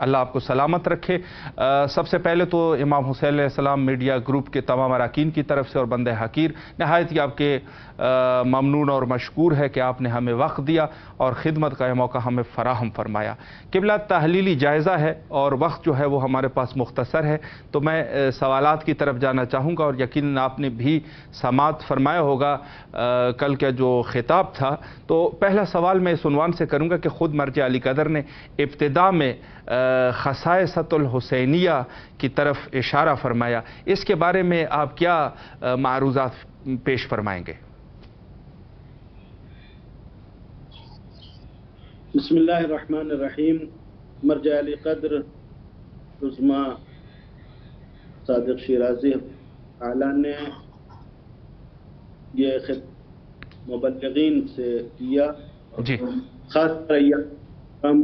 اللہ آپ کو سلامت رکھے۔ سب سے پہلے تو امام حسین علیہ السلام میڈیا گروپ کے تمام اراکین کی طرف سے اور بندہ حقیر نہایت ہی آپ کے ممنون اور مشکور ہے کہ آپ نے ہمیں وقت دیا اور خدمت کا یہ موقع ہمیں فراہم فرمایا۔ قبلہ تحلیلی جائزہ ہے اور وقت جو ہے وہ ہمارے پاس مختصر ہے، تو میں سوالات کی طرف جانا چاہوں گا، اور یقیناً آپ نے بھی سماعت فرمایا ہوگا کل کا جو خطاب تھا۔ تو پہلا سوال میں اس عنوان سے کروں گا کہ خود مرجع علی قدر نے ابتدا میں خصائصۃ الحسینیہ کی طرف اشارہ فرمایا، اس کے بارے میں آپ کیا معروضات پیش فرمائیں گے؟ بسم اللہ الرحمن الرحیم۔ مرجع علی قدر عظما صادق شیرازی اعلیٰ نے یہ خطاب مبلغین سے کیا، جی خاص طور امام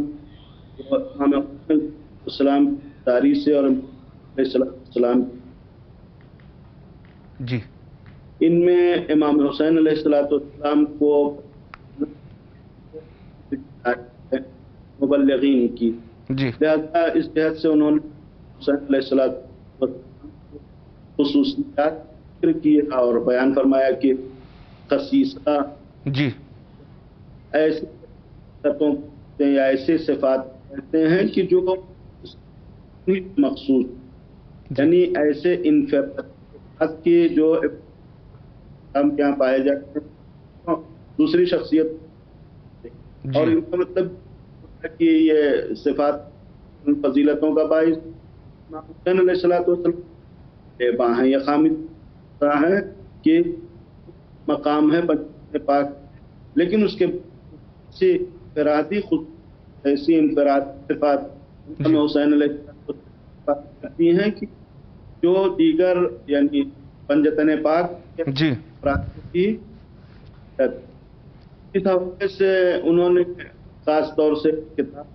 السلام تاریخ سے اور السلام جی ان میں امام حسین علیہ السلام کو مبلغین کی، جی لہذا اس جہت سے انہوں نے حسین علیہ السلام خصوصیات ذکر کی اور بیان فرمایا کہ خصیصہ جی ایسے صفتوں یا ایسے صفات کہتے ہیں کہ جو مخصوص، یعنی ایسے انفرادات کے جو ہم یہاں پائے جاتے ہیں دوسری شخصیت، اور ان کا مطلب کہ یہ صفات فضیلتوں کا باعث حسین علیہ السلام ہیں، یہ خامد ہے کہ مقام ہے پاک، لیکن اس کے سے انفرادی خود ایسی انفراد صفات حسین علیہ السلام کرتی ہیں کہ جو دیگر یعنی پنجتن پاک جی کی اس حوالے سے انہوں نے خاص طور سے کتاب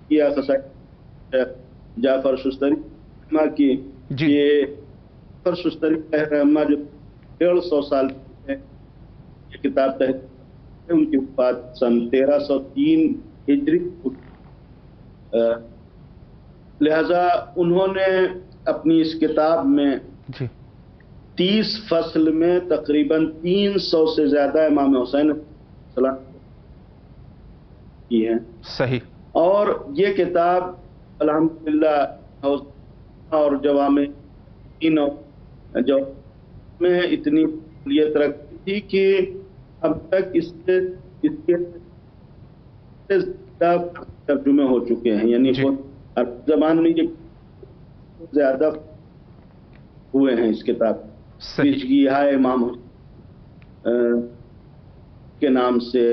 کیا خصائص جعفر شستری رحمہ کی، یہ جعفر شستری رحمہ جو 150 سال پہلے یہ کتاب تحریر، ان کی وفات سن 1303 ہجری، لہذا انہوں نے اپنی اس کتاب میں 30 فصل میں تقریباً 300 سے زیادہ امام حسین السلام کی ہیں۔ صحیح۔ اور یہ کتاب الحمدللہ اور جوامع جو میں اتنی قابلیت رکھتی تھی کہ اب تک اس کے ترجمے ہو چکے ہیں، یعنی زبان میں یہ زیادہ ہوئے ہیں اس کتاب پیشگیہائے امام کے نام سے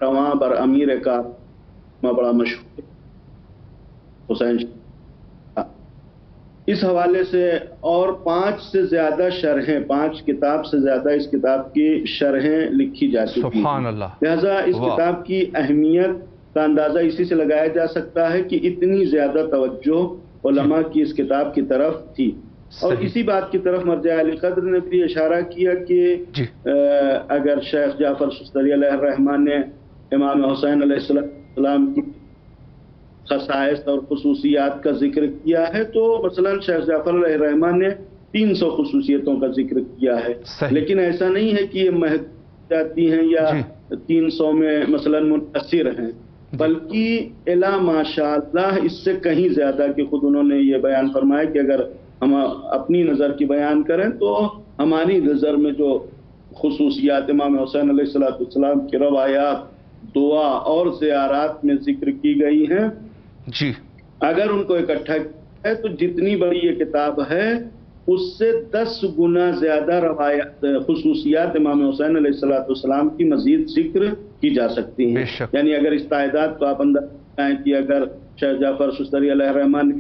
رواں بر امیر کا بڑا مشہور حسین اس حوالے سے، اور 5 سے زیادہ شرحیں، 5 کتاب سے زیادہ اس کتاب کی شرحیں لکھی جا چکی ہیں۔ سبحان اللہ۔ لہذا اس کتاب کی اہمیت کا اندازہ اسی سے لگایا جا سکتا ہے کہ اتنی زیادہ توجہ علماء کی اس کتاب کی طرف تھی، اور اسی بات کی طرف مرجع علی قدر نے بھی اشارہ کیا کہ اگر شیخ جعفر شستری علیہ الرحمن نے امام حسین علیہ السلام کی خصائص اور خصوصیات کا ذکر کیا ہے، تو مثلا شیخ جعفر علیہ الرحمن نے 300 خصوصیتوں کا ذکر کیا ہے، لیکن ایسا نہیں ہے کہ یہ محدود جاتی ہیں یا 300 میں مثلا منحصر ہیں، بلکہ الا ماشاء اللہ اس سے کہیں زیادہ، کہ خود انہوں نے یہ بیان فرمایا کہ اگر ہم اپنی نظر کی بیان کریں تو ہماری نظر میں جو خصوصیات امام حسین علیہ السلام کی روایات، دعا اور زیارات میں ذکر کی گئی ہیں، جی اگر ان کو اکٹھا کیا ہے تو جتنی بڑی یہ کتاب ہے اس سے 10 گنا زیادہ روایات خصوصیات امام حسین علیہ السلام کی مزید ذکر کی جا سکتی ہیں۔ یعنی اگر اس تعداد کو آپ اندازہ لگائیں کہ اگر شیخ جعفر شستری علیہ الرحمن نے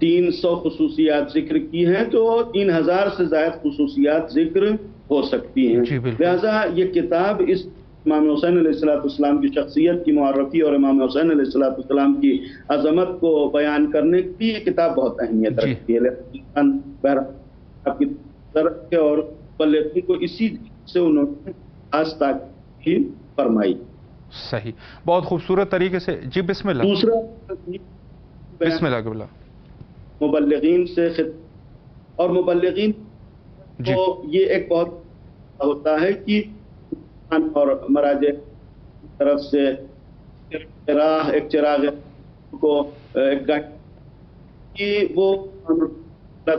300 خصوصیات ذکر کی ہیں تو 3000 سے زائد خصوصیات ذکر ہو سکتی ہیں۔ لہذا یہ کتاب اس امام حسین علیہ السلام کی شخصیت کی معرفی اور امام حسین علیہ السلام کی عظمت کو بیان کرنے کی یہ کتاب بہت اہمیت رکھتی ہے، آپ کی طرف اور بلکہ کو اسی سے انہوں نے خاص تاکید فرمائی۔ صحیح، بہت خوبصورت طریقے سے. جی بسم اللہ. دوسرا بسم اللہ قبلہ. مبلغین سے اور مبلغین جی تو یہ ایک بہت ہوتا ہے کہ اور مراجع کی طرف سے راہ ایک چراغ کو ایک گائیڈ کہ وہ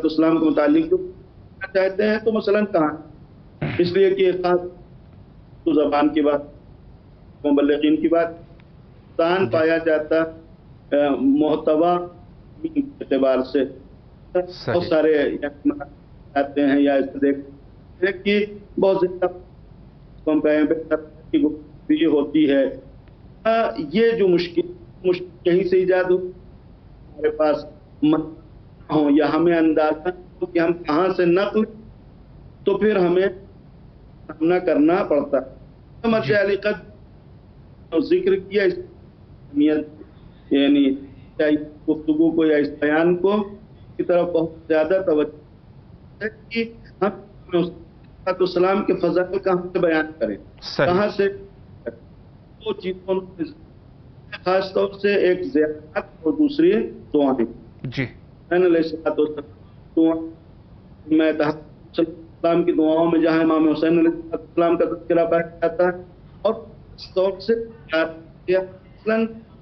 اسلام کے متعلق جو چاہتے ہیں تو مثلاً کہاں، اس لیے کہ خاص تو زبان کی بات، مبلغین کی بات تان پایا جاتا محتوا اعتبار سے بہت سارے آتے ہیں یا اس دیکھتے ہیں کہ بہت زیادہ ہوتی ہے. یہ جو مشکل کہیں سے ایجاد ہو ہمارے پاس ہو یا ہمیں اندازہ ہو کہ ہم کہاں سے نقل تو پھر ہمیں سامنا کرنا پڑتا ہے. مرجع علی قدر ذکر کیا اس یعنی گفتگو کو یا اس بیان کو کی طرف بہت زیادہ توجہ ہے کہ ہم اسلام کے فضائل کہاں سے بیان کریں، کہاں سے دو چیزوں خاص طور سے ایک زیارت اور دوسری دعائیں. جی میں السلام کی دعاؤں میں جہاں امام حسین علیہ السلام کا تذکرہ پایا جاتا ہے اور خاص طور سے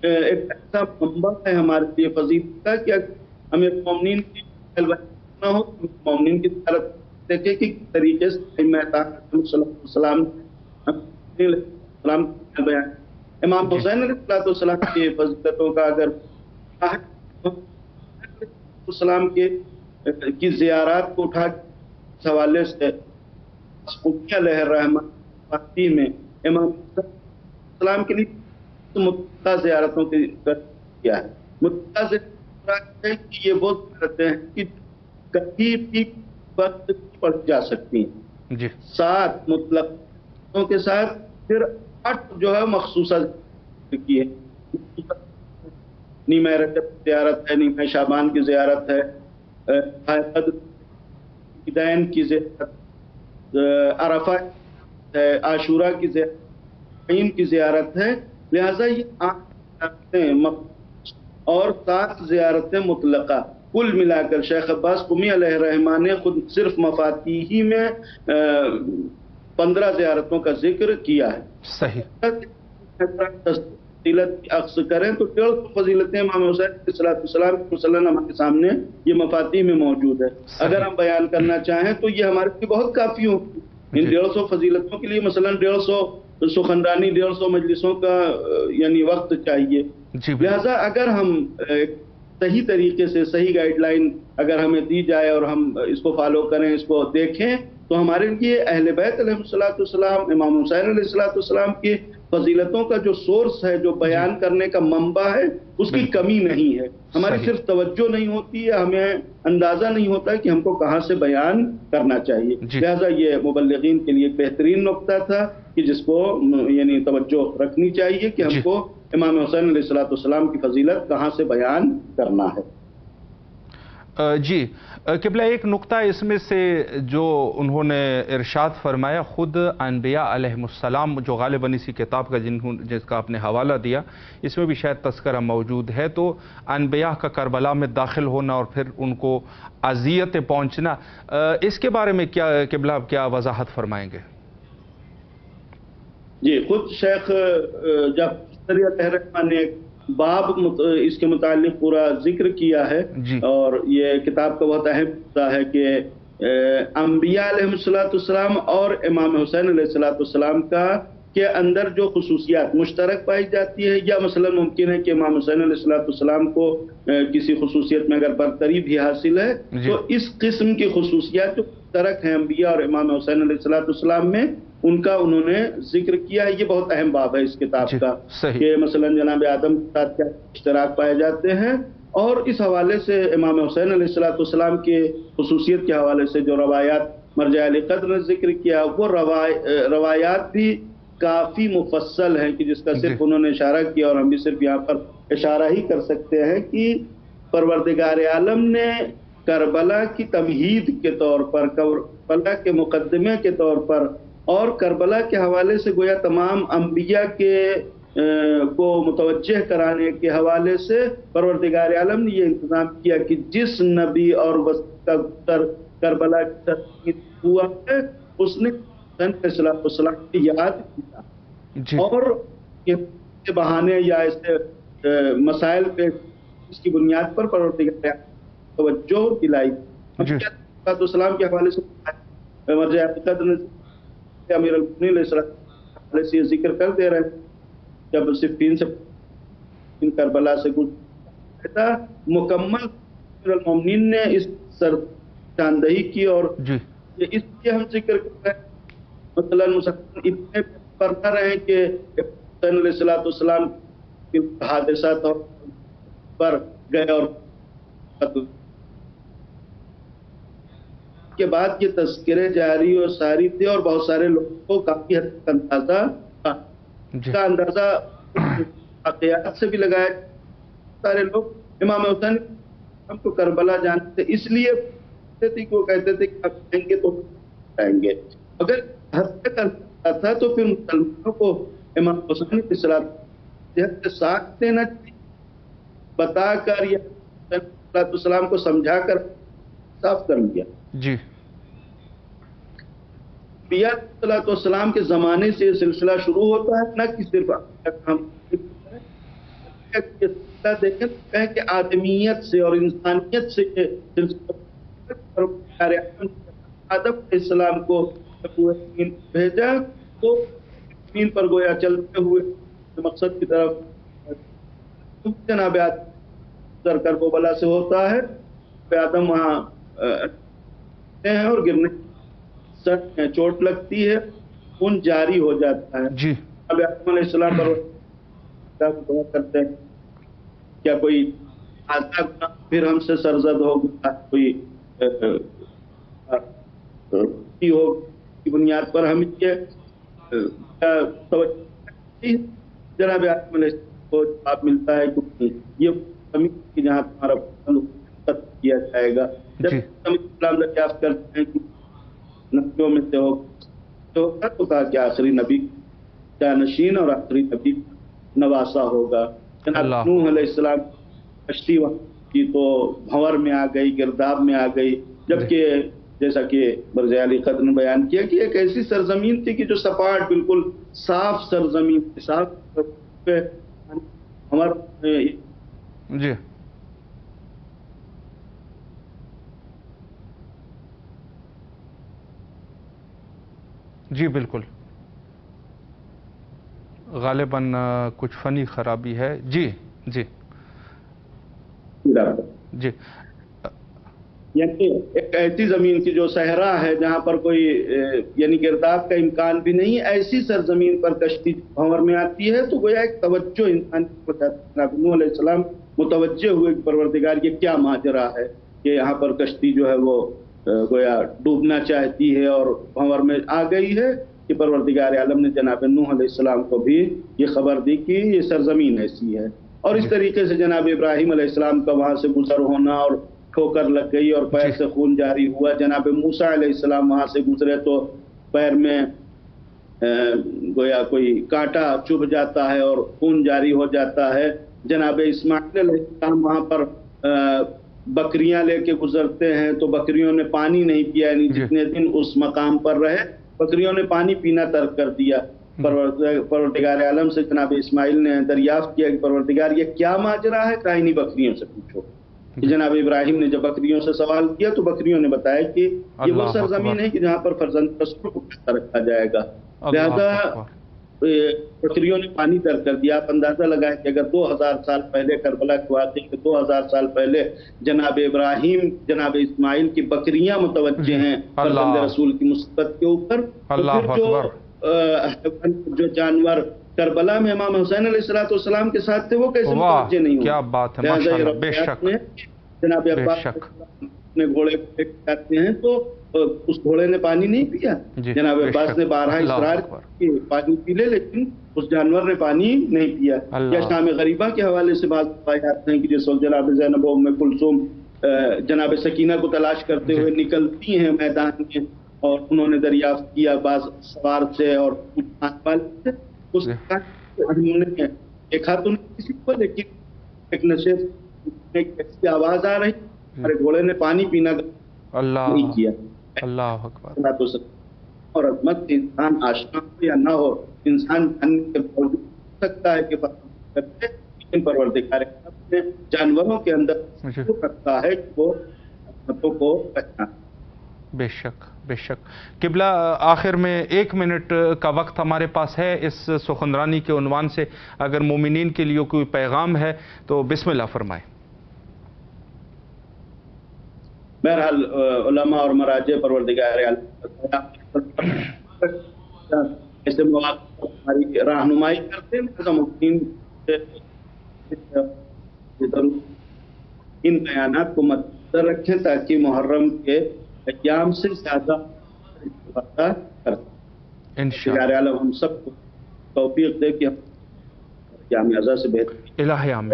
ایک ایسا منبع ہے ہمارے لیے فضیلت کا کہ ہمیں مومنین کی نہ ہو مومنین کی طرف دیکھیں کہ کس طریقے سے السلام بیان امام حسین علیہ السلام کی فضیلتوں کا اگر السلام کی زیارات کو اٹھا اس حوالے سے علیہ الرحمہ میں امام السلام کے لیے متعدد زیارتوں کی کیا ہے. متعدد یہ وہ زیارتیں ہیں کہ کبھی بھی وقت پڑ جا سکتی ہیں. جی 7 مطلقوں کے ساتھ پھر 8 جو ہے مخصوصہ کی ہے. نیمہ رجب زیارت ہے، نیمہ شعبان کی زیارت ہے، عیدین کی زیارت، عرفہ ہے، عاشورہ کی زیارت، عید کی زیارت ہے. لہذا یہ 8 زیارتیں اور 7 زیارتیں مطلقہ کل ملا کر شیخ عباس قمی علیہ الرحمہ نے خود صرف مفاتیحی میں 15 زیارتوں کا ذکر کیا ہے. صحیح. فضیلت عکس کریں تو 150 فضیلتیں امام حسین علیہ السلام کی مسلم ہمارے سامنے یہ مفاتیح میں موجود ہے. اگر ہم بیان کرنا چاہیں تو یہ ہمارے لیے بہت کافی ہوگی. ان 150 فضیلتوں کے لیے مثلا 150 سخنرانی 150 مجلسوں کا یعنی وقت چاہیے. لہذا اگر ہم صحیح طریقے سے صحیح گائیڈ لائن اگر ہمیں دی جائے اور ہم اس کو فالو کریں، اس کو دیکھیں تو ہمارے لیے اہل بیت علیہ السلام امام حسین علیہ السلام کی فضیلتوں کا جو سورس ہے، جو بیان کرنے کا منبع ہے، اس کی کمی نہیں ہے. ہماری صرف توجہ نہیں ہوتی ہے، ہمیں اندازہ نہیں ہوتا کہ ہم کو کہاں سے بیان کرنا چاہیے. لہذا یہ مبلغین کے لیے ایک بہترین نقطہ تھا کہ جس کو یعنی توجہ رکھنی چاہیے کہ ہم کو امام حسین علیہ السلام کی فضیلت کہاں سے بیان کرنا ہے. جی قبلہ ایک نقطہ اس میں سے جو انہوں نے ارشاد فرمایا، خود انبیاء علیہ السلام جو غالباً اسی کتاب کا جس کا آپ نے حوالہ دیا اس میں بھی شاید تذکرہ موجود ہے، تو انبیاء کا کربلا میں داخل ہونا اور پھر ان کو اذیت پہنچنا، اس کے بارے میں کیا قبلہ آپ کیا وضاحت فرمائیں گے؟ جی خود شیخ جعفر الرحمہ نے باب اس کے متعلق پورا ذکر کیا ہے. اور یہ کتاب کا بہت اہم حصہ ہے کہ انبیاء علیہ السلام اور امام حسین علیہ السلام کا کے اندر جو خصوصیات مشترک پائی جاتی ہے، یا مثلا ممکن ہے کہ امام حسین علیہ السلام کو کسی خصوصیت میں اگر برتری بھی حاصل ہے تو اس قسم کی خصوصیات جو مشترک ہیں انبیاء اور امام حسین علیہ السلام میں، ان کا انہوں نے ذکر کیا ہے. یہ بہت اہم باب ہے اس کتاب کا کہ مثلا جناب آدم کے ساتھ کیا اشتراک پائے جاتے ہیں، اور اس حوالے سے امام حسین علیہ السلام کے خصوصیت کے حوالے سے جو روایات مرجع علی قدر نے ذکر کیا، وہ روایات بھی کافی مفصل ہیں کہ جس کا صرف انہوں نے اشارہ کیا، اور ہم بھی صرف یہاں پر اشارہ ہی کر سکتے ہیں کہ پروردگار عالم نے کربلا کی تمہید کے طور پر، کربلا کے مقدمے کے طور پر اور کربلا کے حوالے سے گویا تمام انبیاء کے کو متوجہ کرانے کے حوالے سے پروردگار عالم نے یہ انتظام کیا کہ جس نبی اور وسیع کا گزر کربلا کی سرزمین ہوا ہے اس نے حسین علیہ السلام کی یاد کیا اور یہ بہانے یا ایسے مسائل پہ اس کی بنیاد پر پروردگار توجہ دلائی. السلام کے حوالے سے مرجع قدر نے امیر المؤمنین علیہ السلام سے ذکر کر دے رہے ہیں جب صفین سے کربلا سے گزرا مکمل امیر المؤمنین نے اس سر شاندہی کی اور اس لیے ہم ذکر کر رہے ہیں مثلاً مسلمان اتنے پر نہ رہے کہ حسین علیہ السلام کے حادثات پر گئے اور کے بعد یہ تذکرے جاری اور ساری تھے اور بہت سارے لوگوں کو کافی حد تک اندازہ تھا. کا اندازہ واقعات سے بھی لگایا. سارے لوگ امام حسین ہم کو کربلا جانتے تھے اس لیے وہ کہتے تھے کہ آپ جائیں گے تو جائیں گے. اگر حد کرتا تھا تو پھر مسلمانوں کو امام حسین کی صحت سے ساتھ دینا چاہیے بتا کر یا السلام کو سمجھا کر صاف کر لیا. جی انبیاء علیہ السلام کے زمانے سے یہ سلسلہ شروع ہوتا ہے نہ کہ صرف ہم دیکھیں کہیں کہ آدمیت سے اور انسانیت سے یہ سلسلہ آدم علیہ السلام کو بھیجا تو زمین پر گویا چلتے ہوئے مقصد کی طرف جناب آدم کربلا سے ہوتا ہے. آدم وہاں ہیں اور گرنے سر میں چوٹ لگتی ہے خون جاری ہو جاتا ہے. جی اب آدم علیہ السلام پر دعا کرتے ہیں کیا کوئی آدھا گناہ پھر ہم سے سرزد ہوگا کوئی ہو کی بنیاد پر ہم یہ جناب آدم علیہ السلام کو جواب ملتا ہے کہ یہ زمین جہاں تمہارا کیا جائے گا. جب اسلام دریافت کرتے ہیں کہ نبیوں میں سے ہوگا تو کہا کہ آخری نبی جانشین اور آخری نبی نواسا ہوگا. جناب نوح علیہ السلام کشتی کی تو بھنور میں آ گئی گرداب میں آ گئی جبکہ جیسا کہ مرجع علی قدر نے بیان کیا کہ ایک ایسی سرزمین تھی کہ جو سپاٹ بالکل صاف سرزمین تھی صاف ہمارا جی جی بالکل غالباً کچھ فنی خرابی ہے. جی جی جی یعنی ایک ایسی زمین کی جو صحرا ہے جہاں پر کوئی یعنی گرداب کا امکان بھی نہیں ایسی سرزمین پر کشتی بھنور میں آتی ہے تو گویا ایک توجہ انسان نوح علیہ السلام متوجہ ہوئے کہ پروردگار یہ کیا ماجرا ہے کہ یہاں پر کشتی جو ہے وہ گویا ڈوبنا چاہتی ہے اور بھنور میں آ گئی ہے کہ پروردگار عالم نے جناب نوح علیہ السلام کو بھی یہ خبر دی کہ یہ سرزمین ایسی ہے. اور اس طریقے سے جناب ابراہیم علیہ السلام کا وہاں سے گزر ہونا اور ٹھوکر لگ گئی اور پیر سے خون جاری ہوا. جناب موسیٰ علیہ السلام وہاں سے گزرے تو پیر میں گویا کوئی کانٹا چبھ جاتا ہے اور خون جاری ہو جاتا ہے. جناب اسماعیل علیہ السلام وہاں پر بکریاں لے کے گزرتے ہیں تو بکریوں نے پانی نہیں پیا یعنی جتنے دن اس مقام پر رہے بکریوں نے پانی پینا ترک کر دیا. پروردگار عالم سے جناب اسماعیل نے دریافت کیا کہ پروردگار یہ کیا ماجرا ہے کہیں نہیں بکریوں سے پوچھو. جناب ابراہیم نے جب بکریوں سے سوال کیا تو بکریوں نے بتایا کہ یہ وہ سرزمین ہے کہ جہاں پر فرزند رسول کو رکھا جائے گا. لہذا بکریوں نے پانی ترک کر دیا. آپ اندازہ لگائیں کہ اگر 2000 سال پہلے کربلا کے واقعے کے 2000 سال پہلے جناب ابراہیم جناب اسماعیل کی بکریاں متوجہ ہیں فرزند رسول کی مثبت کے اوپر تو پھر جو جانور کربلا میں امام حسین علیہ السلام کے ساتھ تھے وہ کیسے متوجہ نہیں ہوئے. کیا بات ہے ماشاءاللہ بے شک جناب عباس نے گھوڑے کہتے ہیں تو اس گھوڑے نے پانی نہیں پیا. جناب عباس نے بارہا اصرار کی پانی پی لے لیکن اس جانور نے پانی نہیں پیا. یا شام غریبہ کے حوالے سے بات آتے ہیں کہ جس وقت جناب زینب و ام کلثوم جناب سکینہ کو تلاش کرتے ہوئے نکلتی ہیں میدان میں اور انہوں نے دریافت کیا بعض سوار سے اور ہم نے دیکھا تو نہیں کسی کو، لیکن ایک نشست میں ایک ایسی آواز آ رہی، ہمارے گھوڑے نے پانی پینا نہیں کیا۔ اللہ اکبر۔ اور عظمت انسان آشنا ہو یا نہ ہو، انسان جاننے کے باوجود ہو سکتا ہے کہ لیکن پروردگار نے جانوروں کے اندر رکھتا ہے کہ وہ عظمتوں کو پہچانے۔ بے شک بے شک۔ قبلہ آخر میں 1 منٹ کا وقت ہمارے پاس ہے، اس سخنرانی کے عنوان سے اگر مومنین کے لیے کوئی پیغام ہے تو بسم اللہ فرمائیں۔ بہرحال علماء اور مراجع پروردگار ایسے مواقع پر ہماری رہنمائی کرتے ہیں، مومنین ان بیانات کو مد رکھیں تاکہ محرم کے ایام سے زیادہ استفادہ کر سکیں۔ انشاءاللہ ہم سب کو توفیق دے کہ ہم ایام اعزا سے بہتر الہی آمین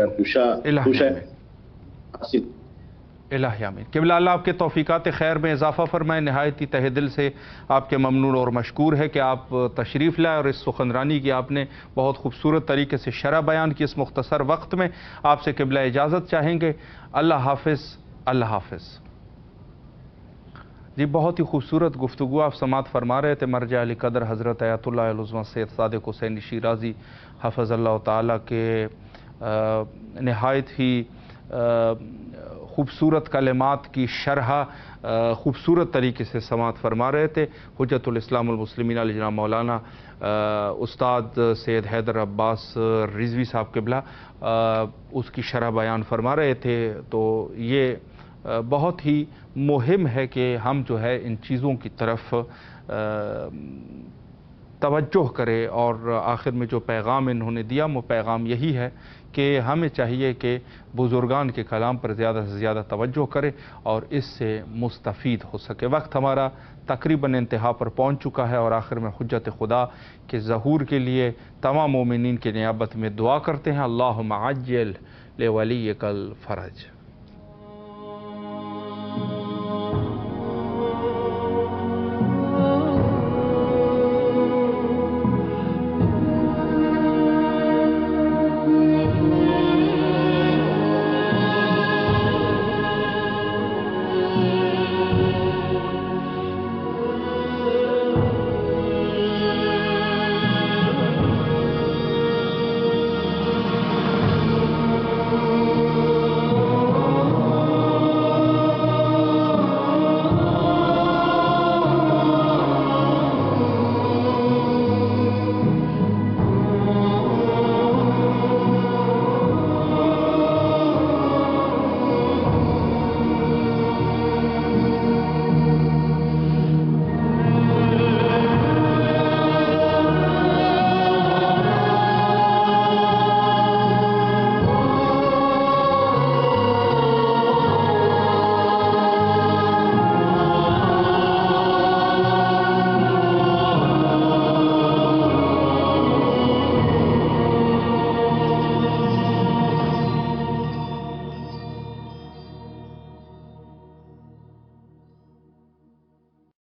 الہی آمین۔ قبلہ اللہ آپ کے توفیقات خیر میں اضافہ فرمائے۔ نہایت ہی تہ دل سے آپ کے ممنون اور مشکور ہے کہ آپ تشریف لائے اور اس سخنرانی کی آپ نے بہت خوبصورت طریقے سے شرح بیان کی۔ اس مختصر وقت میں آپ سے قبلہ اجازت چاہیں گے۔ اللہ حافظ، اللہ حافظ۔ جی بہت ہی خوبصورت گفتگو آپ سماعت فرما رہے تھے مرجع علی قدر حضرت آیت اللہ العظمہ سید صادق حسین شیرازی حفظ اللہ تعالیٰ کے نہایت ہی خوبصورت کلمات کی شرح خوبصورت طریقے سے سماعت فرما رہے تھے۔ حجت الاسلام المسلمین علی جناب مولانا استاد سید حیدر عباس رضوی صاحب قبلہ اس کی شرح بیان فرما رہے تھے۔ تو یہ بہت ہی مہم ہے کہ ہم جو ہے ان چیزوں کی طرف توجہ کرے، اور آخر میں جو پیغام انہوں نے دیا وہ پیغام یہی ہے کہ ہمیں چاہیے کہ بزرگان کے کلام پر زیادہ سے زیادہ توجہ کرے اور اس سے مستفید ہو سکے۔ وقت ہمارا تقریباً انتہا پر پہنچ چکا ہے، اور آخر میں حجت خدا کے ظہور کے لیے تمام مومنین کی نیابت میں دعا کرتے ہیں۔ اللہم عجل لولیک الفرج۔